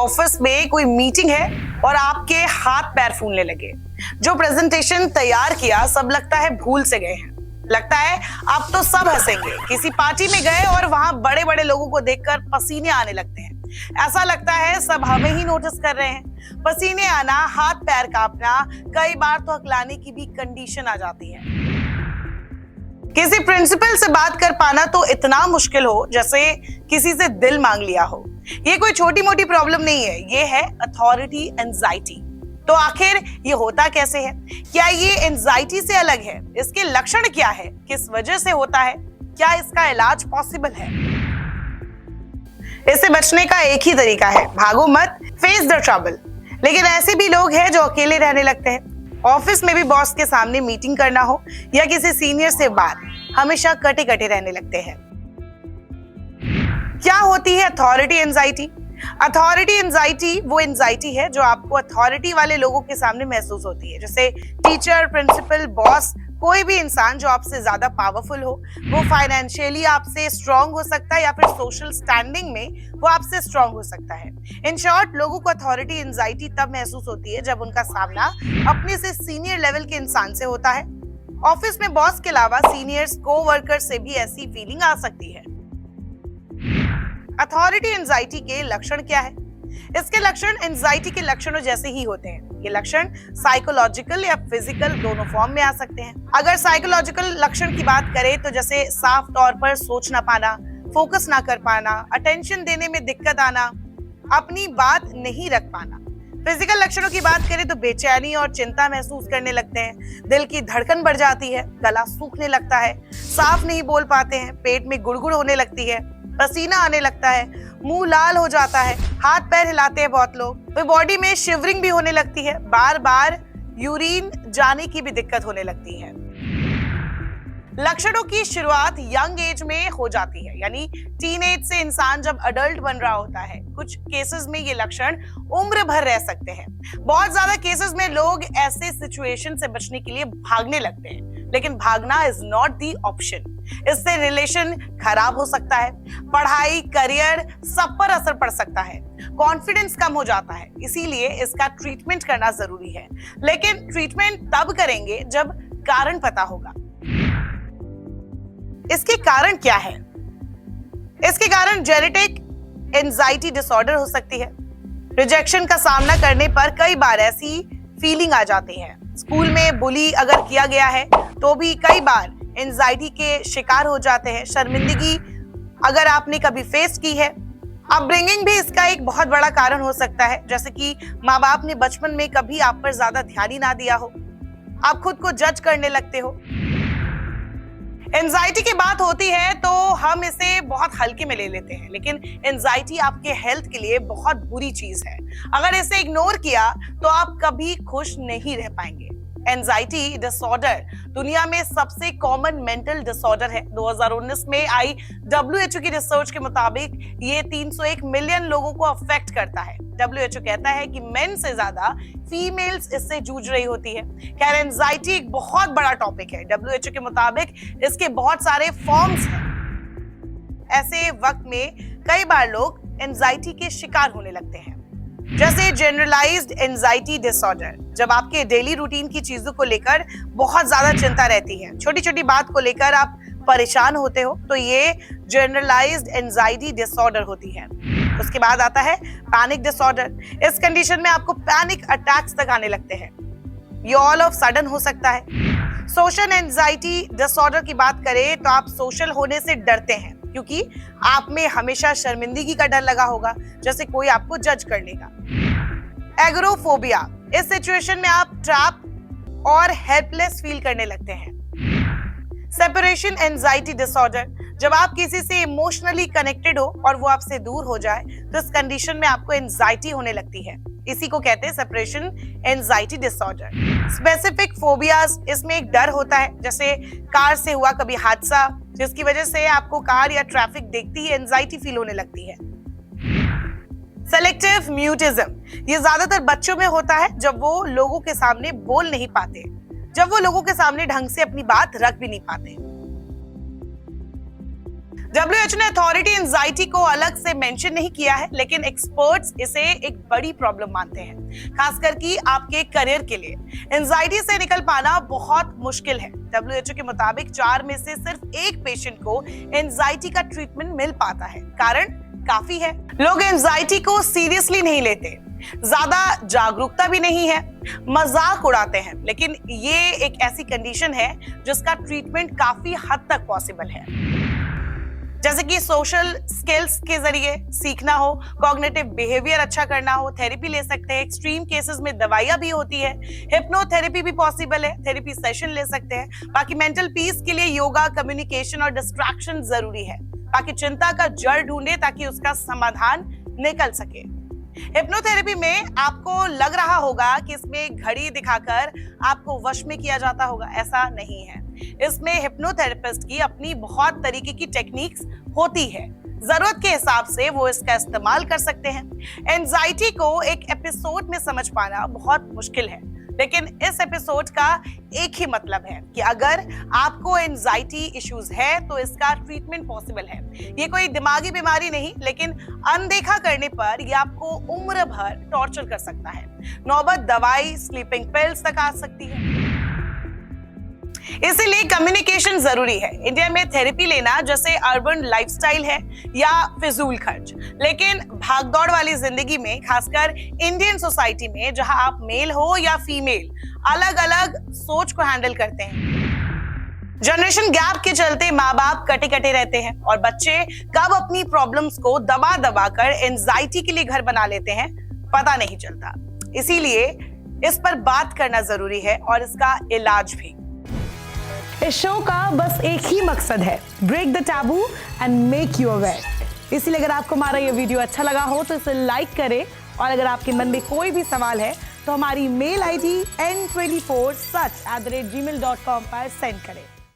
Office में कोई meeting है और आपके हाथ पैर फूलने लगे। जो प्रेजेंटेशन तैयार किया सब लगता है भूल से गए हैं। लगता है अब तो सब हंसेंगे। किसी पार्टी में गए और वहां बड़े बड़े लोगों को देखकर पसीने आने लगते हैं। ऐसा लगता है सब हमें ही नोटिस कर रहे हैं। पसीने आना, हाथ पैर कांपना, कई बार तो हकलाने की भी कंडीशन आ जाती है। किसी प्रिंसिपल से बात कर पाना तो इतना मुश्किल हो जैसे किसी से दिल मांग लिया हो। ये कोई छोटी मोटी प्रॉब्लम नहीं है, ये है अथॉरिटी एंजाइटी। तो आखिर ये होता कैसे है? क्या ये एंजाइटी से अलग है? इसके लक्षण क्या है? किस वजह से होता है? क्या इसका इलाज पॉसिबल है? इससे बचने का एक ही तरीका है, भागो मत, फेस द ट्रबल। लेकिन ऐसे भी लोग हैं जो अकेले रहने लगते हैं। ऑफिस में भी बॉस के सामने मीटिंग करना हो या किसी सीनियर से बात, हमेशा कटे कटे रहने लगते हैं। क्या होती है अथॉरिटी एंजाइटी? अथॉरिटी एंजाइटी वो एंजाइटी है जो आपको अथॉरिटी वाले लोगों के सामने महसूस होती है, जैसे टीचर, प्रिंसिपल, बॉस, कोई भी इंसान जो आपसे ज्यादा पावरफुल हो। वो फाइनेंशियली आपसे स्ट्रांग हो सकता है या फिर सोशल स्टैंडिंग में वो आपसे स्ट्रांग हो सकता है। इन शॉर्ट, लोगों को अथॉरिटी एंजाइटी तब महसूस होती है जब उनका सामना अपने से सीनियर लेवल के इंसान से होता है। ऑफिस में बॉस के अलावा सीनियर्स, को-वर्कर से भी ऐसी फीलिंग आ सकती है। अथॉरिटी एंजाइटी के लक्षण क्या है? इसके लक्षण एंजाइटी के लक्षणों जैसे ही होते हैं। ये लक्षण साइकोलॉजिकल या फिजिकल दोनों फॉर्म में आ सकते हैं। अगर साइकोलॉजिकल लक्षण की बात करें तो जैसे साफ तौर पर सोच ना पाना, फोकस ना कर पाना, अटेंशन देने में दिक्कत आना, अपनी बात नहीं रख पाना। फिजिकल लक्षणों की बात करें तो बेचैनी और चिंता महसूस करने लगते हैं, दिल की धड़कन बढ़ जाती है, गला सूखने लगता है, साफ नहीं बोल पाते हैं, पेट में गुड़गुड़ होने लगती है, पसीना आने लगता है, मुंह लाल हो जाता है, हाथ पैर हिलाते हैं बहुत लोग, तो बॉडी में शिवरिंग भी होने लगती है, बार बार यूरिन जाने की भी दिक्कत होने लगती है। लक्षणों की शुरुआत यंग एज में हो जाती है, यानी टीनेज से इंसान जब अडल्ट बन रहा होता है। कुछ केसेस में ये लक्षण उम्र भर रह सकते हैं। बहुत ज्यादा केसेस में लोग ऐसे सिचुएशन से बचने के लिए भागने लगते हैं, लेकिन भागना इज नॉट द ऑप्शन। इससे रिलेशन खराब हो सकता है, पढ़ाई, करियर, सब पर असर पड़ सकता है, कॉन्फिडेंस कम हो जाता है। इसीलिए इसका ट्रीटमेंट करना जरूरी है, लेकिन ट्रीटमेंट तब करेंगे जब कारण पता होगा। इसके कारण क्या है? इसके कारण जेनेटिक एंजाइटी डिसऑर्डर हो सकती है। रिजेक्शन का सामना करने पर कई बार ऐसी फीलिंग आ जाती है। स्कूल में बुली अगर किया गया है तो भी कई बार एंजाइटी के शिकार हो जाते हैं। शर्मिंदगी अगर आपने कभी फेस की है, अपब्रिंगिंग भी इसका एक बहुत बड़ा कारण हो सकता है, जैसे कि माँ बाप ने बचपन में कभी आप पर ज्यादा ध्यान ही ना दिया हो, आप खुद को जज करने लगते हो। एंजाइटी की बात होती है तो हम इसे बहुत हल्के में ले लेते हैं, लेकिन एंजाइटी आपके हेल्थ के लिए बहुत बुरी चीज है। अगर इसे इग्नोर किया तो आप कभी खुश नहीं रह पाएंगे। एंजाइटी डिसऑर्डर दुनिया में सबसे कॉमन मेंटल डिसऑर्डर है। 2019 में आई WHO की रिसर्च के मुताबिक ये 301 मिलियन लोगों को अफेक्ट करता है। WHO कहता है कि मेन से ज्यादा फीमेल्स इससे जूझ रही होती है। खैर, एंजाइटी एक बहुत बड़ा टॉपिक है। WHO के मुताबिक इसके बहुत सारे फॉर्म्स हैं। ऐसे वक्त में कई बार लोग एंजाइटी के शिकार होने लगते हैं, जैसे जनरलाइज्ड एंजाइटी डिसऑर्डर। जब आपके डेली रूटीन की चीजों को लेकर बहुत ज्यादा चिंता रहती है, छोटी छोटी बात को लेकर आप परेशान होते हो, तो ये जनरलाइज्ड एंजाइटी डिसऑर्डर होती है। उसके बाद आता है पैनिक डिसऑर्डर। इस कंडीशन में आपको पैनिक अटैक्स तक आने लगते हैं। ये ऑल ऑफ सडन हो सकता है। सोशल एंजाइटी डिसऑर्डर की बात करें तो आप सोशल होने से डरते हैं, क्योंकि आप में हमेशा शर्मिंदगी का डर लगा होगा, जैसे कोई आपको जज कर लेगा। एग्रोफोबिया, इस सिचुएशन में आप ट्रैप और हेल्पलेस फील करने लगते हैं। सेपरेशन एंजाइटी डिसऑर्डर, जब आप किसी से इमोशनली कनेक्टेड हो और वो आपसे दूर हो जाए तो इस कंडीशन में आपको एंजाइटी होने लगती है। इसी को कहते हैं separation anxiety disorder. Specific phobias, इसमें एक डर होता है, जैसे कार से हुआ कभी हादसा जिसकी वजह से आपको कार या ट्रैफिक देखती ही एंजाइटी फील होने लगती है। सेलेक्टिव म्यूटिज्म, ये ज्यादातर बच्चों में होता है जब वो लोगों के सामने बोल नहीं पाते, जब वो लोगों के सामने ढंग से अपनी बात रख भी नहीं पाते। WHO ने अथॉरिटी एंजाइटी को अलग से मेंशन नहीं किया है, लेकिन एक्सपर्ट्स इसे एक बड़ी प्रॉब्लम मानते हैं, खासकर कि आपके करियर के लिए। एंजाइटी से निकल पाना बहुत मुश्किल है। WHO के मुताबिक 4 में से सिर्फ 1 पेशेंट को एंजाइटी का ट्रीटमेंट मिल पाता है। कारण काफी है, लोग एंजाइटी को सीरियसली नहीं लेते, ज्यादा जागरूकता भी नहीं है, मजाक उड़ाते हैं। लेकिन ये एक ऐसी कंडीशन है जिसका ट्रीटमेंट काफी हद तक पॉसिबल है, जैसे कि सोशल स्किल्स के जरिए सीखना हो, कॉग्निटिव बिहेवियर अच्छा करना हो, थेरेपी ले सकते हैं। एक्सट्रीम केसेस में दवाइयां भी होती है, हिप्नोथेरेपी भी पॉसिबल है, थेरेपी सेशन ले सकते हैं। बाकी मेंटल पीस के लिए योगा, कम्युनिकेशन और डिस्ट्रैक्शन जरूरी है। बाकी चिंता का जड़ ढूंढे ताकि उसका समाधान निकल सके। हिप्नोथेरेपी में आपको लग रहा होगा कि इसमें घड़ी दिखाकर आपको वश में किया जाता होगा, ऐसा नहीं है। इसमें हिप्नोथेरेपिस्ट की अपनी बहुत तरीके की टेक्निक्स होती है, जरूरत के हिसाब से वो इसका इस्तेमाल कर सकते हैं। एंजाइटी को एक एपिसोड में समझ पाना बहुत मुश्किल है, लेकिन इस एपिसोड का एक ही मतलब है कि अगर आपको एंजाइटी इश्यूज है तो इसका ट्रीटमेंट पॉसिबल है। ये कोई दिमागी बीमारी नहीं, लेकिन अनदेखा करने पर ये आपको उम्र भर टॉर्चर कर सकता है। नौबत दवाई, स्लीपिंग पिल्स तक आ सकती है। इसीलिए कम्युनिकेशन जरूरी है। इंडिया में थेरेपी लेना जैसे अर्बन लाइफस्टाइल है या फिजूल खर्च, लेकिन भागदौड़ वाली जिंदगी में, खासकर इंडियन सोसाइटी में जहां आप मेल हो या फीमेल, अलग अलग सोच को हैंडल करते हैं। जनरेशन गैप के चलते माँ बाप कटे कटे रहते हैं और बच्चे कब अपनी प्रॉब्लम्स को दबा दबा कर एंजाइटी के लिए घर बना लेते हैं, पता नहीं चलता। इसीलिए इस पर बात करना जरूरी है और इसका इलाज भी। इस शो का बस एक ही मकसद है, break the taboo and make you aware. इसलिए अगर आपको हमारा ये वीडियो अच्छा लगा हो तो इसे लाइक करें, और अगर आपके मन में कोई भी सवाल है तो हमारी मेल ID n24such@gmail.com पर सेंड करें।